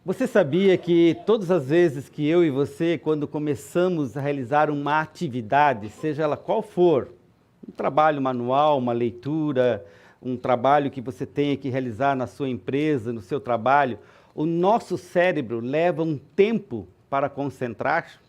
Você sabia que todas as vezes que eu e você, quando começamos a realizar uma atividade, seja ela qual for, um trabalho manual, uma leitura, um trabalho que você tenha que realizar na sua empresa, no seu trabalho, o nosso cérebro leva um tempo para concentrar?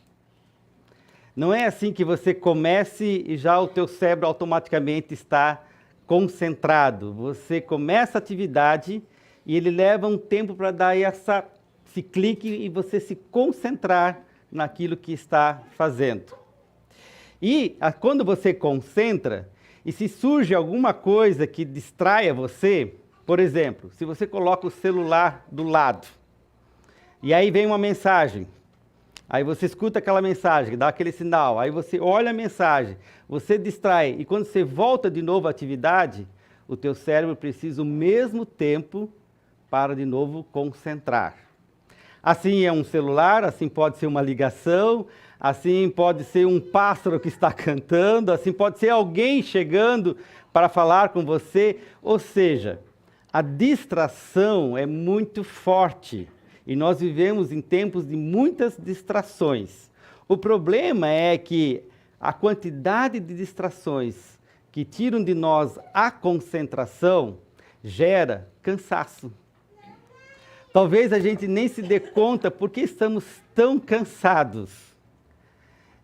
Não é assim que você comece e já o teu cérebro automaticamente está concentrado. Você começa a atividade e ele leva um tempo para dar esse clique e você se concentrar naquilo que está fazendo. E quando você concentra, e se surge alguma coisa que distraia você, por exemplo, se você coloca o celular do lado, e aí vem uma mensagem, aí você escuta aquela mensagem, dá aquele sinal, aí você olha a mensagem, você distrai, e quando você volta de novo à atividade, o teu cérebro precisa o mesmo tempo para de novo concentrar. Assim é um celular, assim pode ser uma ligação, assim pode ser um pássaro que está cantando, assim pode ser alguém chegando para falar com você. Ou seja, a distração é muito forte e nós vivemos em tempos de muitas distrações. O problema é que a quantidade de distrações que tiram de nós a concentração gera cansaço. Talvez a gente nem se dê conta porque estamos tão cansados.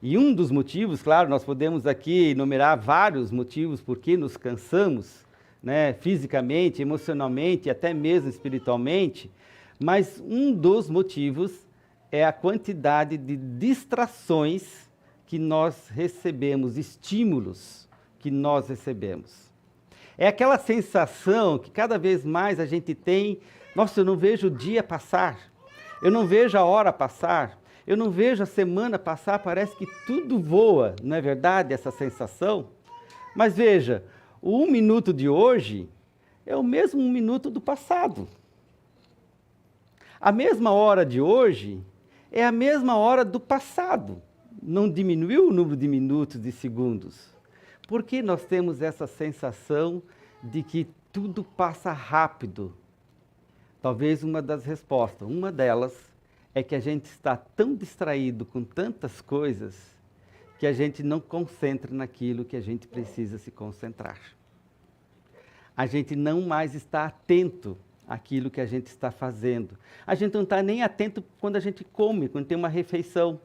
E um dos motivos, claro, nós podemos aqui enumerar vários motivos por que nos cansamos, né, fisicamente, emocionalmente, até mesmo espiritualmente, mas um dos motivos é a quantidade de distrações que nós recebemos, estímulos que nós recebemos. É aquela sensação que cada vez mais a gente tem. Nossa, eu não vejo o dia passar, eu não vejo a hora passar, eu não vejo a semana passar, parece que tudo voa, não é verdade essa sensação? Mas veja, o 1 minuto de hoje é o mesmo 1 minuto do passado. A mesma hora de hoje é a mesma hora do passado. Não diminuiu o número de minutos, de segundos. Por que nós temos essa sensação de que tudo passa rápido? Talvez uma das respostas, uma delas, é que a gente está tão distraído com tantas coisas que a gente não concentra naquilo que a gente precisa se concentrar. A gente não mais está atento àquilo que a gente está fazendo. A gente não está nem atento quando a gente come, quando tem uma refeição.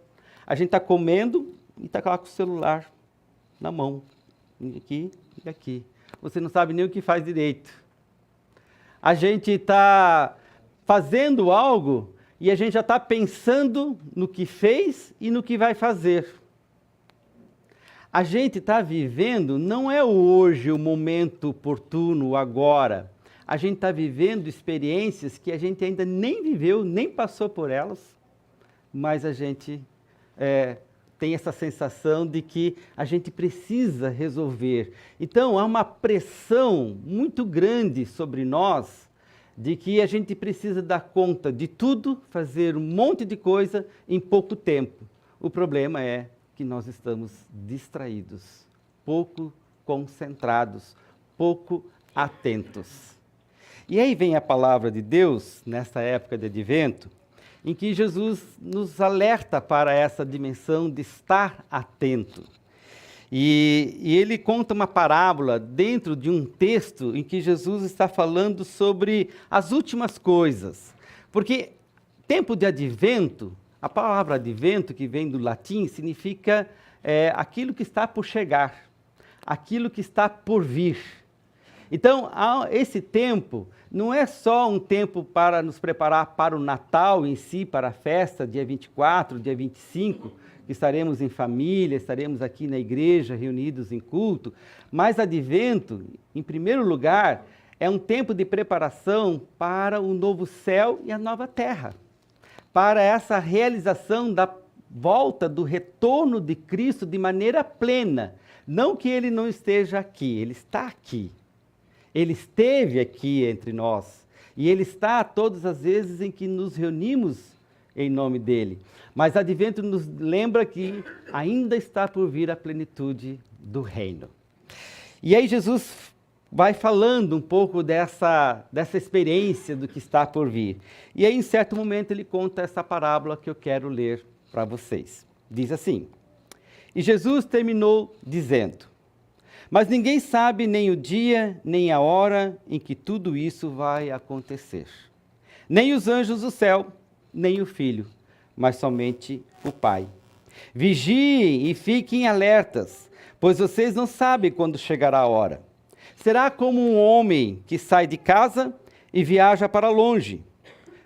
A gente está comendo e está com o celular na mão, aqui e aqui. Você não sabe nem o que faz direito. A gente está fazendo algo e a gente já está pensando no que fez e no que vai fazer. A gente está vivendo, não é o hoje, o momento oportuno, o agora. A gente está vivendo experiências que a gente ainda nem viveu, nem passou por elas, mas a gente tem essa sensação de que a gente precisa resolver. Então, há uma pressão muito grande sobre nós de que a gente precisa dar conta de tudo, fazer um monte de coisa em pouco tempo. O problema é que nós estamos distraídos, pouco concentrados, pouco atentos. E aí vem a palavra de Deus, nessa época de Advento, em que Jesus nos alerta para essa dimensão de estar atento. E ele conta uma parábola dentro de um texto em que Jesus está falando sobre as últimas coisas. Porque tempo de advento, a palavra advento, que vem do latim, significa aquilo que está por chegar, aquilo que está por vir. Então, esse tempo não é só um tempo para nos preparar para o Natal em si, para a festa, dia 24, dia 25, que estaremos em família, estaremos aqui na igreja, reunidos em culto, mas Advento, em primeiro lugar, é um tempo de preparação para o novo céu e a nova terra, para essa realização da volta, do retorno de Cristo de maneira plena. Não que ele não esteja aqui, ele está aqui. Ele esteve aqui entre nós e ele está todas as vezes em que nos reunimos em nome dele. Mas Advento nos lembra que ainda está por vir a plenitude do reino. E aí Jesus vai falando um pouco dessa experiência do que está por vir. E aí, em certo momento, ele conta essa parábola que eu quero ler para vocês. Diz assim: E Jesus terminou dizendo: Mas ninguém sabe nem o dia, nem a hora em que tudo isso vai acontecer. Nem os anjos do céu, nem o Filho, mas somente o Pai. Vigiem e fiquem alertas, pois vocês não sabem quando chegará a hora. Será como um homem que sai de casa e viaja para longe,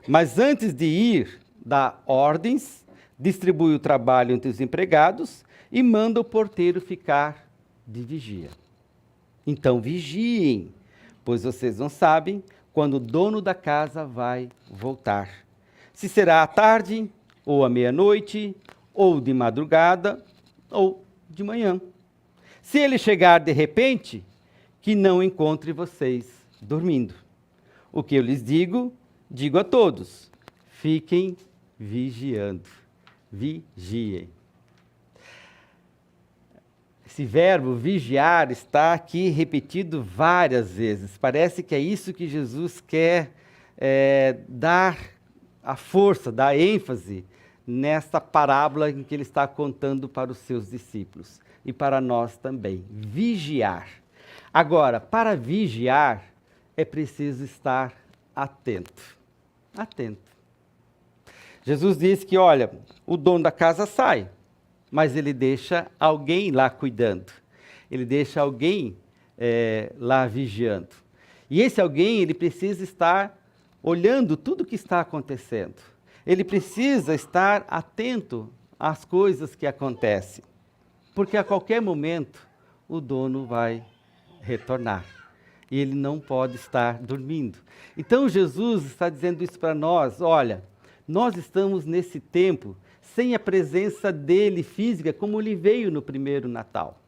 mas antes de ir, dá ordens, distribui o trabalho entre os empregados e manda o porteiro ficar de vigia. Então vigiem, pois vocês não sabem quando o dono da casa vai voltar. Se será à tarde, ou à meia-noite, ou de madrugada, ou de manhã. Se ele chegar de repente, que não encontre vocês dormindo. O que eu lhes digo, digo a todos: fiquem vigiando. Vigiem. Esse verbo vigiar está aqui repetido várias vezes. Parece que é isso que Jesus quer dar a força, dar ênfase nesta parábola em que ele está contando para os seus discípulos e para nós também. Vigiar. Agora, para vigiar, é preciso estar atento. Atento. Jesus diz que, olha, o dono da casa sai, mas ele deixa alguém lá cuidando. Ele deixa alguém lá vigiando. E esse alguém, ele precisa estar olhando tudo o que está acontecendo. Ele precisa estar atento às coisas que acontecem. Porque a qualquer momento, o dono vai retornar. E ele não pode estar dormindo. Então, Jesus está dizendo isso para nós. Olha, nós estamos nesse tempo sem a presença dele física, como ele veio no primeiro Natal.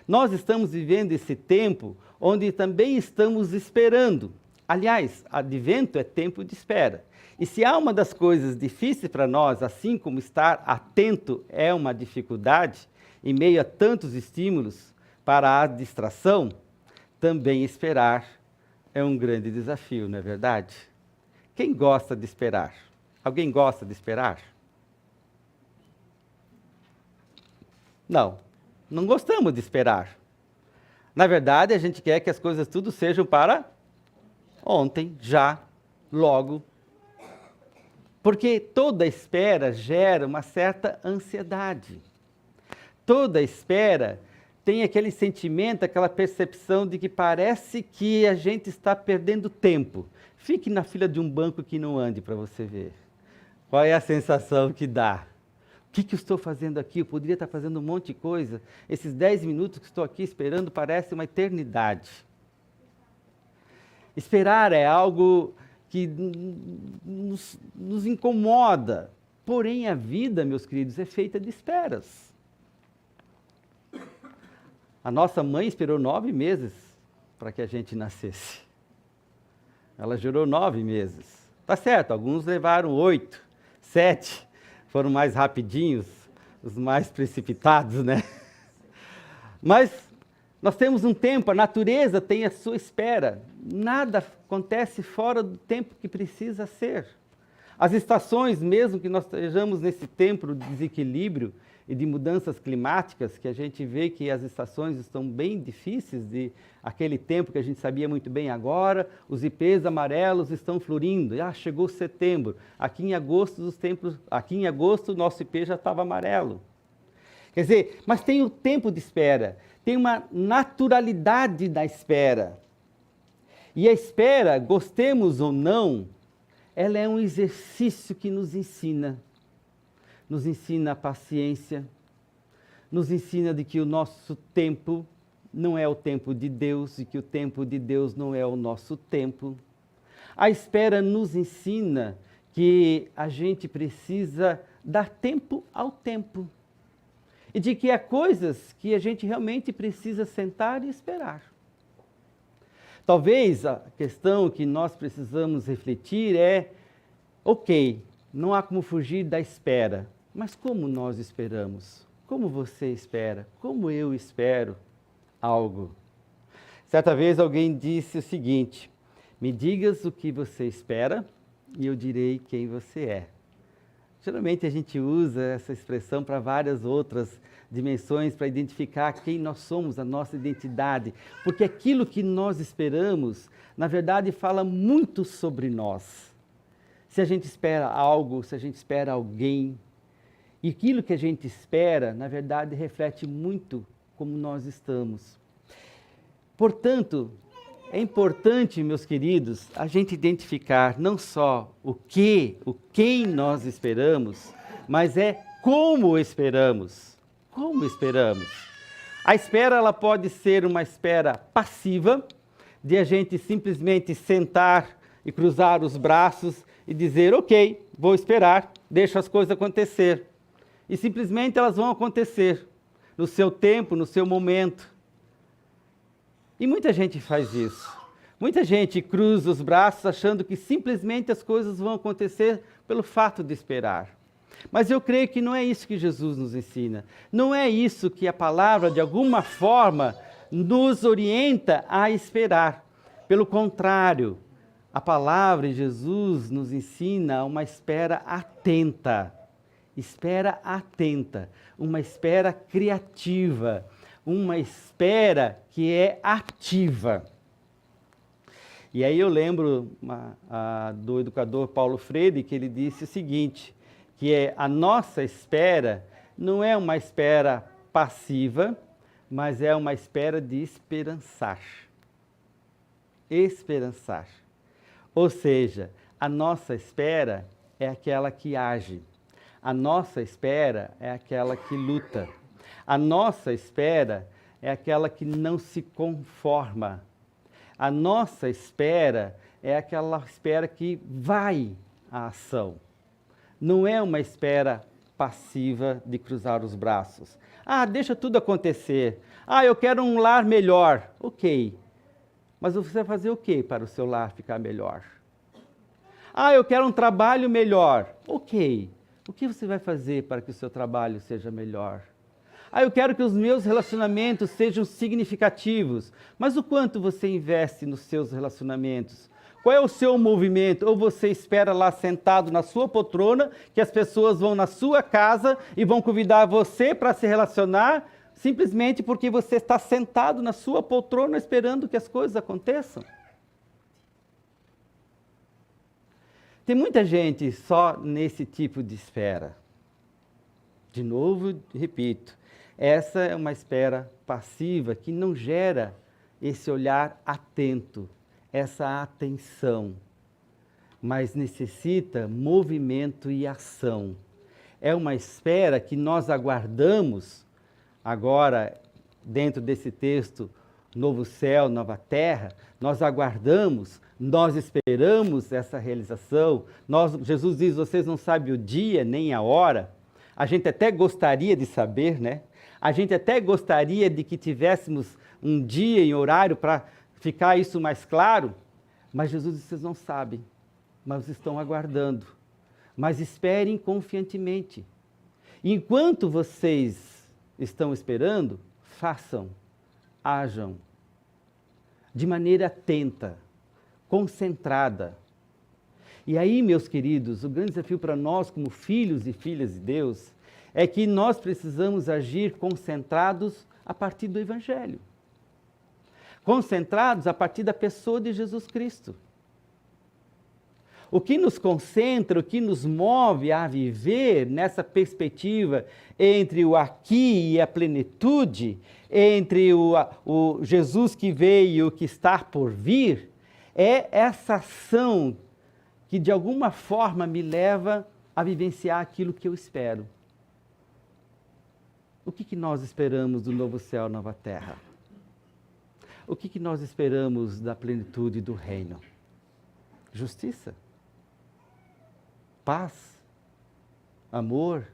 Nós estamos vivendo esse tempo onde também estamos esperando. Aliás, advento é tempo de espera. E se há uma das coisas difíceis para nós, assim como estar atento é uma dificuldade, em meio a tantos estímulos para a distração, também esperar é um grande desafio, não é verdade? Quem gosta de esperar? Alguém gosta de esperar? Não, não gostamos de esperar. Na verdade, a gente quer que as coisas tudo sejam para ontem, já, logo. Porque toda espera gera uma certa ansiedade. Toda espera tem aquele sentimento, aquela percepção de que parece que a gente está perdendo tempo. Fique na fila de um banco que não ande para você ver. Qual é a sensação que dá? O que eu estou fazendo aqui? Eu poderia estar fazendo um monte de coisa. Esses 10 minutos que estou aqui esperando parece uma eternidade. Esperar é algo que nos incomoda. Porém, a vida, meus queridos, é feita de esperas. A nossa mãe esperou 9 meses para que a gente nascesse. Ela gerou 9 meses. Tá certo, alguns levaram 8, 7, foram mais rapidinhos, os mais precipitados, né? Mas nós temos um tempo, a natureza tem a sua espera. Nada acontece fora do tempo que precisa ser. As estações, mesmo que nós estejamos nesse tempo de desequilíbrio e de mudanças climáticas, que a gente vê que as estações estão bem difíceis, de aquele tempo que a gente sabia muito bem agora, os ipês amarelos estão florindo. Chegou setembro. Aqui em agosto o nosso ipê já estava amarelo. Quer dizer, mas tem o tempo de espera, tem uma naturalidade da espera. E a espera, gostemos ou não, ela é um exercício que nos ensina a paciência, nos ensina de que o nosso tempo não é o tempo de Deus e que o tempo de Deus não é o nosso tempo. A espera nos ensina que a gente precisa dar tempo ao tempo e de que há coisas que a gente realmente precisa sentar e esperar. Talvez a questão que nós precisamos refletir é, ok, não há como fugir da espera, mas como nós esperamos? Como você espera? Como eu espero algo? Certa vez alguém disse o seguinte: me digas o que você espera e eu direi quem você é. Geralmente a gente usa essa expressão para várias outras dimensões, para identificar quem nós somos, a nossa identidade. Porque aquilo que nós esperamos, na verdade, fala muito sobre nós. Se a gente espera algo, se a gente espera alguém, e aquilo que a gente espera, na verdade, reflete muito como nós estamos. Portanto, é importante, meus queridos, a gente identificar não só o quem nós esperamos, mas é como esperamos. Como esperamos? A espera, ela pode ser uma espera passiva, de a gente simplesmente sentar e cruzar os braços e dizer, ok, vou esperar, deixa as coisas acontecer. E simplesmente elas vão acontecer no seu tempo, no seu momento. E muita gente faz isso. Muita gente cruza os braços achando que simplesmente as coisas vão acontecer pelo fato de esperar. Mas eu creio que não é isso que Jesus nos ensina. Não é isso que a palavra, de alguma forma, nos orienta a esperar. Pelo contrário, a palavra de Jesus nos ensina uma espera atenta. Espera atenta, uma espera criativa, uma espera que é ativa. E aí eu lembro do educador Paulo Freire, que ele disse o seguinte, que a nossa espera não é uma espera passiva, mas é uma espera de esperançar. Esperançar. Ou seja, a nossa espera é aquela que age. A nossa espera é aquela que luta. A nossa espera é aquela que não se conforma. A nossa espera é aquela espera que vai à ação. Não é uma espera passiva de cruzar os braços. Ah, deixa tudo acontecer. Ah, eu quero um lar melhor. Ok. Mas você vai fazer o que para o seu lar ficar melhor? Ah, eu quero um trabalho melhor. Ok. O que você vai fazer para que o seu trabalho seja melhor? Ah, eu quero que os meus relacionamentos sejam significativos. Mas o quanto você investe nos seus relacionamentos? Qual é o seu movimento? Ou você espera lá sentado na sua poltrona, que as pessoas vão na sua casa e vão convidar você para se relacionar, simplesmente porque você está sentado na sua poltrona esperando que as coisas aconteçam? Tem muita gente só nesse tipo de espera. De novo, repito, essa é uma espera passiva que não gera esse olhar atento, essa atenção, mas necessita movimento e ação. É uma espera que nós aguardamos, agora, dentro desse texto, novo céu, nova terra, nós aguardamos, nós esperamos essa realização. Jesus diz, vocês não sabem o dia nem a hora. A gente até gostaria de saber, né? A gente até gostaria de que tivéssemos um dia e horário para ficar isso mais claro, mas Jesus diz, vocês não sabem, mas estão aguardando. Mas esperem confiantemente. Enquanto vocês estão esperando, façam, ajam, de maneira atenta, concentrada. E aí, meus queridos, o grande desafio para nós, como filhos e filhas de Deus, é que nós precisamos agir concentrados a partir do Evangelho. Concentrados a partir da pessoa de Jesus Cristo. O que nos concentra, o que nos move a viver nessa perspectiva entre o aqui e a plenitude, entre o Jesus que veio e o que está por vir, é essa ação que de alguma forma me leva a vivenciar aquilo que eu espero. O que nós esperamos do novo céu, nova terra? O que nós esperamos da plenitude do reino? Justiça? Paz? Amor?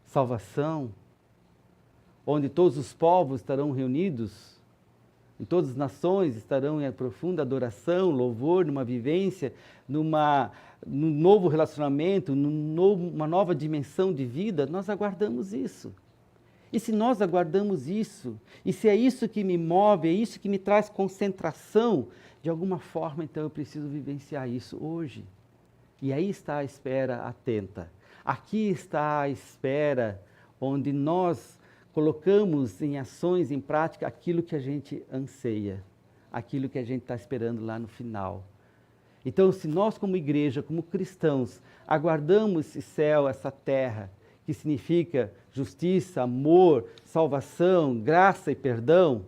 Salvação? Onde todos os povos estarão reunidos? Em todas as nações estarão em profunda adoração, louvor, numa vivência, num novo relacionamento, numa nova dimensão de vida? Nós aguardamos isso. E se nós aguardamos isso, e se é isso que me move, é isso que me traz concentração, de alguma forma, então eu preciso vivenciar isso hoje. E aí está a espera atenta. Aqui está a espera onde nós colocamos em ações, em prática, aquilo que a gente anseia, aquilo que a gente está esperando lá no final. Então, se nós como igreja, como cristãos, aguardamos esse céu, essa terra, que significa justiça, amor, salvação, graça e perdão,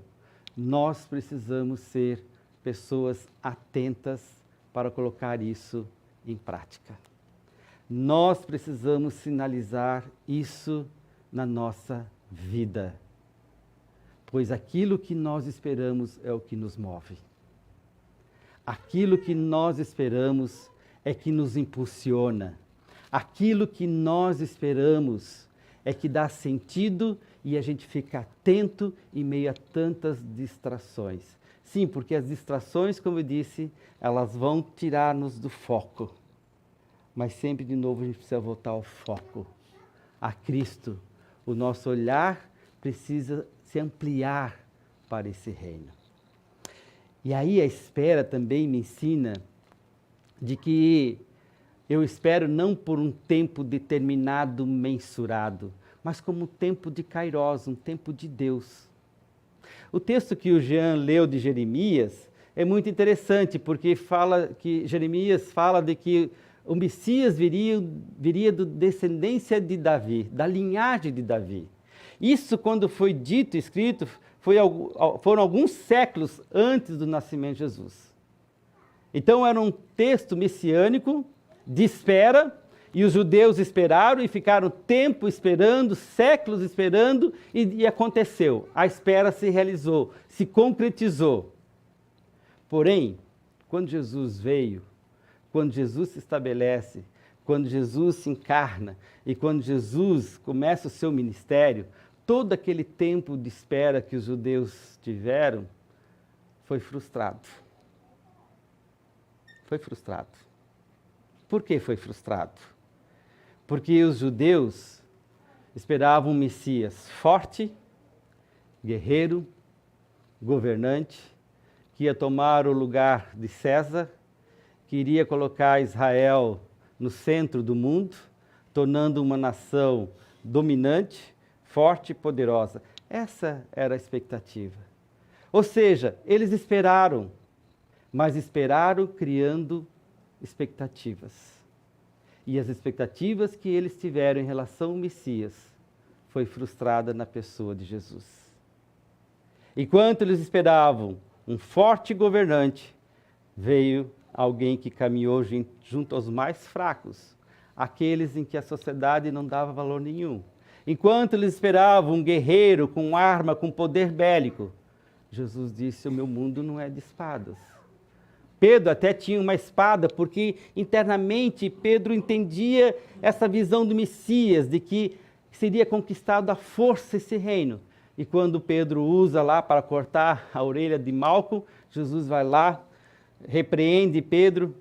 nós precisamos ser pessoas atentas para colocar isso em prática. Nós precisamos sinalizar isso na nossa vida, pois aquilo que nós esperamos é o que nos move. Aquilo que nós esperamos é que nos impulsiona. Aquilo que nós esperamos é que dá sentido e a gente fica atento em meio a tantas distrações. Sim, porque as distrações, como eu disse, elas vão tirar-nos do foco. Mas sempre de novo a gente precisa voltar ao foco, a Cristo. O nosso olhar precisa se ampliar para esse reino. E aí a espera também me ensina de que eu espero não por um tempo determinado, mensurado, mas como um tempo de Kairos, um tempo de Deus. O texto que o Jean leu de Jeremias é muito interessante, porque Jeremias fala de que o Messias viria da descendência de Davi, da linhagem de Davi. Isso, quando foi dito e escrito, foram alguns séculos antes do nascimento de Jesus. Então era um texto messiânico de espera, e os judeus esperaram e ficaram tempo esperando, séculos esperando, e aconteceu. A espera se realizou, se concretizou. Porém, quando Jesus veio, quando Jesus se estabelece, quando Jesus se encarna e quando Jesus começa o seu ministério, todo aquele tempo de espera que os judeus tiveram foi frustrado. Foi frustrado. Por que foi frustrado? Porque os judeus esperavam um Messias forte, guerreiro, governante, que ia tomar o lugar de César, que iria colocar Israel no centro do mundo, tornando uma nação dominante, forte e poderosa. Essa era a expectativa. Ou seja, eles esperaram, mas esperaram criando expectativas. E as expectativas que eles tiveram em relação ao Messias foi frustrada na pessoa de Jesus. Enquanto eles esperavam um forte governante, veio alguém que caminhou junto aos mais fracos, aqueles em que a sociedade não dava valor nenhum. Enquanto eles esperavam um guerreiro com arma, com poder bélico, Jesus disse: o meu mundo não é de espadas. Pedro até tinha uma espada, porque internamente Pedro entendia essa visão do Messias, de que seria conquistado à força esse reino. E quando Pedro usa lá para cortar a orelha de Malco, Jesus vai lá, repreende Pedro,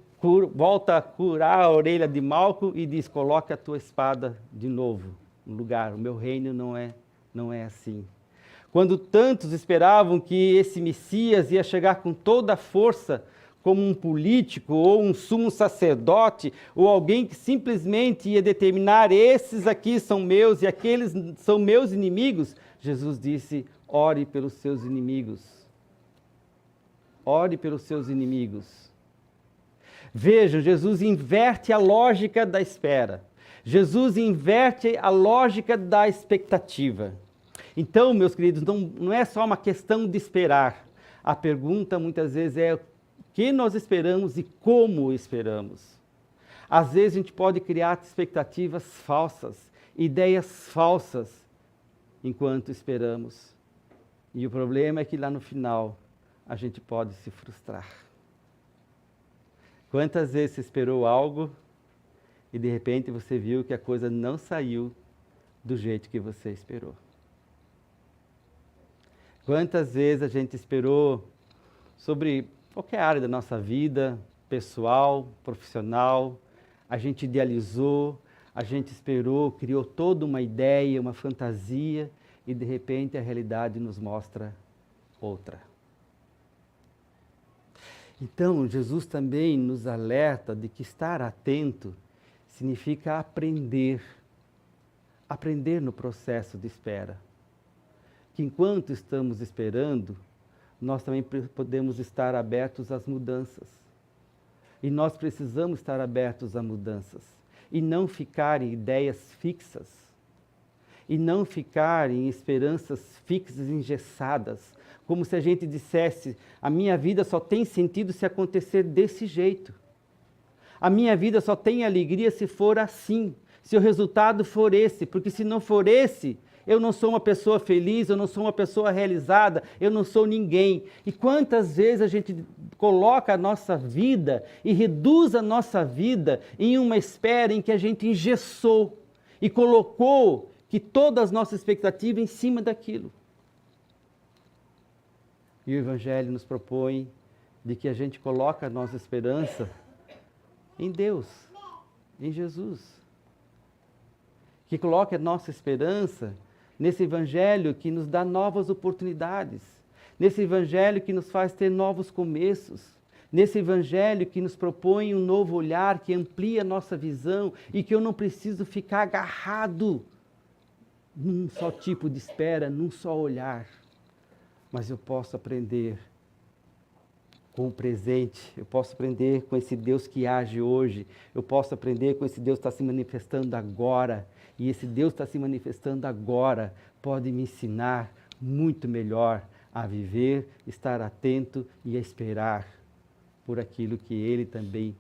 volta a curar a orelha de Malco e diz: coloque a tua espada de novo no lugar, o meu reino não é assim. Quando tantos esperavam que esse Messias ia chegar com toda a força, como um político ou um sumo sacerdote, ou alguém que simplesmente ia determinar: esses aqui são meus e aqueles são meus inimigos, Jesus disse: ore pelos seus inimigos. Ore pelos seus inimigos. Vejam, Jesus inverte a lógica da espera. Jesus inverte a lógica da expectativa. Então, meus queridos, não é só uma questão de esperar. A pergunta muitas vezes é: o que nós esperamos e como esperamos? Às vezes a gente pode criar expectativas falsas, ideias falsas, enquanto esperamos. E o problema é que lá no final a gente pode se frustrar. Quantas vezes você esperou algo e de repente você viu que a coisa não saiu do jeito que você esperou? Quantas vezes a gente esperou sobre qualquer área da nossa vida, pessoal, profissional, a gente idealizou, a gente esperou, criou toda uma ideia, uma fantasia, e de repente a realidade nos mostra outra. Então, Jesus também nos alerta de que estar atento significa aprender no processo de espera. Que enquanto estamos esperando, nós também podemos estar abertos às mudanças. E nós precisamos estar abertos a mudanças. E não ficar em ideias fixas. E não ficar em esperanças fixas, engessadas. Como se a gente dissesse, a minha vida só tem sentido se acontecer desse jeito. A minha vida só tem alegria se for assim, se o resultado for esse, porque se não for esse, eu não sou uma pessoa feliz, eu não sou uma pessoa realizada, eu não sou ninguém. E quantas vezes a gente coloca a nossa vida e reduz a nossa vida em uma espera em que a gente engessou e colocou que todas as nossas expectativas em cima daquilo. E o Evangelho nos propõe de que a gente coloca a nossa esperança em Deus, em Jesus. Que coloque a nossa esperança nesse Evangelho que nos dá novas oportunidades, nesse Evangelho que nos faz ter novos começos, nesse Evangelho que nos propõe um novo olhar, que amplia a nossa visão e que eu não preciso ficar agarrado num só tipo de espera, num só olhar, mas eu posso aprender com o presente, eu posso aprender com esse Deus que age hoje, eu posso aprender com esse Deus que está se manifestando agora, e esse Deus que está se manifestando agora pode me ensinar muito melhor a viver, estar atento e a esperar por aquilo que Ele também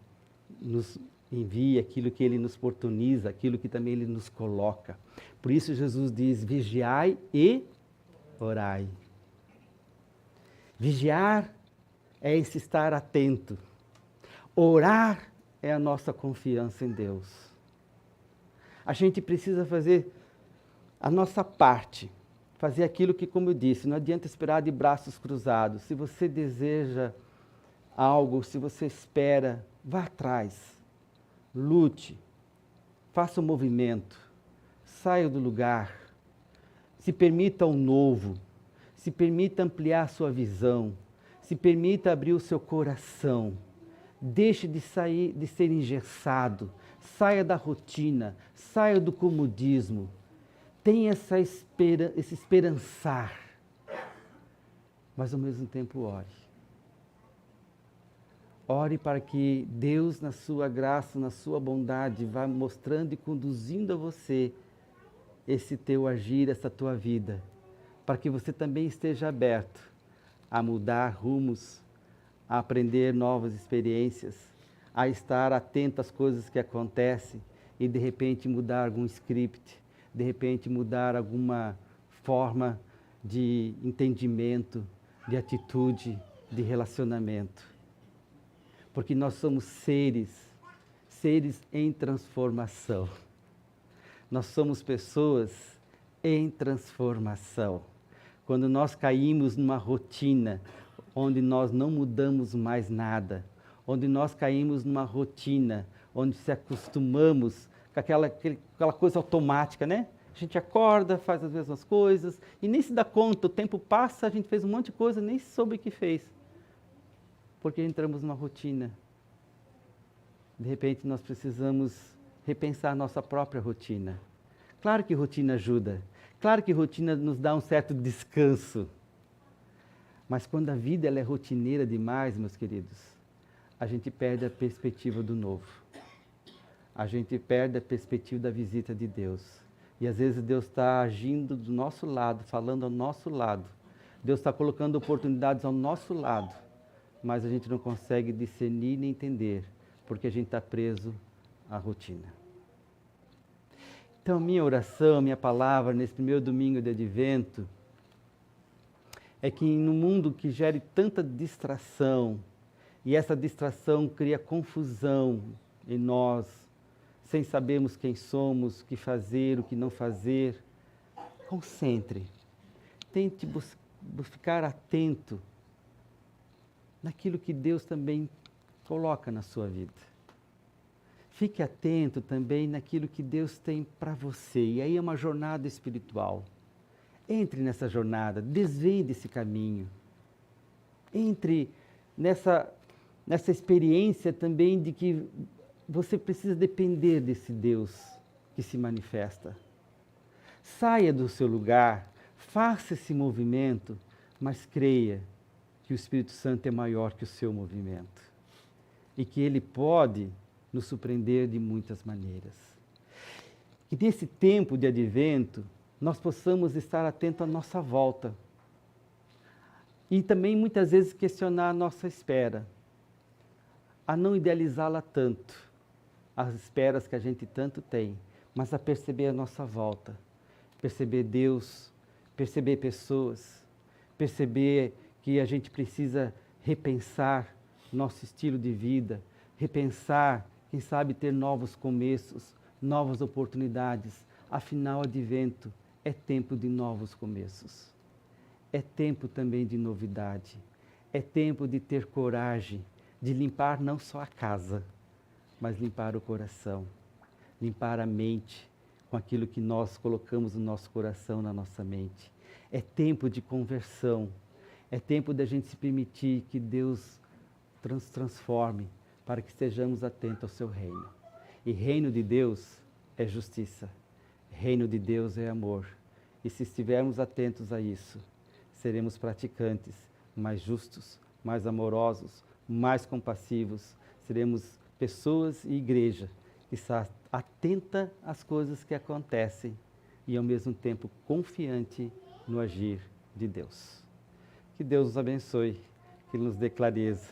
nos envia, aquilo que Ele nos oportuniza, aquilo que também Ele nos coloca. Por isso Jesus diz, vigiai e orai. Vigiar é esse estar atento. Orar é a nossa confiança em Deus. A gente precisa fazer a nossa parte, fazer aquilo que, como eu disse, não adianta esperar de braços cruzados. Se você deseja algo, se você espera, vá atrás, lute, faça um movimento, saia do lugar, se permita um novo, se permita ampliar a sua visão, se permita abrir o seu coração, deixe de sair, de ser engessado, saia da rotina, saia do comodismo, tenha esse esperançar, mas ao mesmo tempo ore. Ore para que Deus, na sua graça, na sua bondade, vá mostrando e conduzindo a você esse teu agir, essa tua vida, para que você também esteja aberto a mudar rumos, a aprender novas experiências, a estar atento às coisas que acontecem e de repente mudar algum script, de repente mudar alguma forma de entendimento, de atitude, de relacionamento. Porque nós somos seres em transformação. Nós somos pessoas em transformação. Quando nós caímos numa rotina onde nós não mudamos mais nada, onde nós caímos numa rotina onde se acostumamos com aquela coisa automática, né? A gente acorda, faz as mesmas coisas e nem se dá conta, o tempo passa, a gente fez um monte de coisa, nem soube o que fez. Porque entramos numa rotina. De repente nós precisamos repensar nossa própria rotina. Claro que rotina ajuda, claro que rotina nos dá um certo descanso. Mas quando a vida ela é rotineira demais, meus queridos, a gente perde a perspectiva do novo. A gente perde a perspectiva da visita de Deus. E às vezes Deus está agindo do nosso lado, falando ao nosso lado. Deus está colocando oportunidades ao nosso lado. Mas a gente não consegue discernir nem entender, porque a gente está preso à rotina. Então, minha oração, minha palavra, nesse primeiro domingo de Advento, é que num mundo que gere tanta distração, e essa distração cria confusão em nós, sem sabermos quem somos, o que fazer, o que não fazer, concentre, tente ficar atento naquilo que Deus também coloca na sua vida. Fique atento também naquilo que Deus tem para você. E aí é uma jornada espiritual. Entre nessa jornada, desvende esse caminho. Entre nessa experiência também de que você precisa depender desse Deus que se manifesta. Saia do seu lugar, faça esse movimento, mas creia que o Espírito Santo é maior que o seu movimento e que ele pode nos surpreender de muitas maneiras. Que nesse tempo de advento nós possamos estar atentos à nossa volta e também muitas vezes questionar a nossa espera, a não idealizá-la tanto, as esperas que a gente tanto tem, mas a perceber a nossa volta, perceber Deus, perceber pessoas, perceber que a gente precisa repensar nosso estilo de vida, repensar, quem sabe ter novos começos, novas oportunidades. Afinal, advento é tempo de novos começos. É tempo também de novidade. É tempo de ter coragem, de limpar não só a casa, mas limpar o coração, limpar a mente com aquilo que nós colocamos no nosso coração, na nossa mente. É tempo de conversão. É tempo da gente se permitir que Deus transforme para que estejamos atentos ao seu reino. E reino de Deus é justiça. Reino de Deus é amor. E se estivermos atentos a isso, seremos praticantes mais justos, mais amorosos, mais compassivos. Seremos pessoas e igreja que está atenta às coisas que acontecem e ao mesmo tempo confiante no agir de Deus. Que Deus nos abençoe, que Ele nos dê clareza,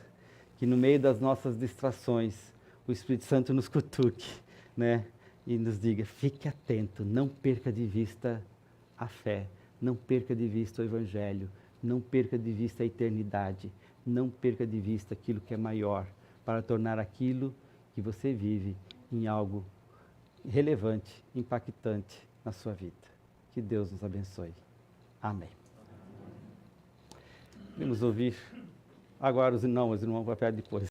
que no meio das nossas distrações o Espírito Santo nos cutuque, né? E nos diga, fique atento, não perca de vista a fé, não perca de vista o Evangelho, não perca de vista a eternidade, não perca de vista aquilo que é maior, para tornar aquilo que você vive em algo relevante, impactante na sua vida. Que Deus nos abençoe. Amém. Vamos ouvir agora os irmãos vão para depois.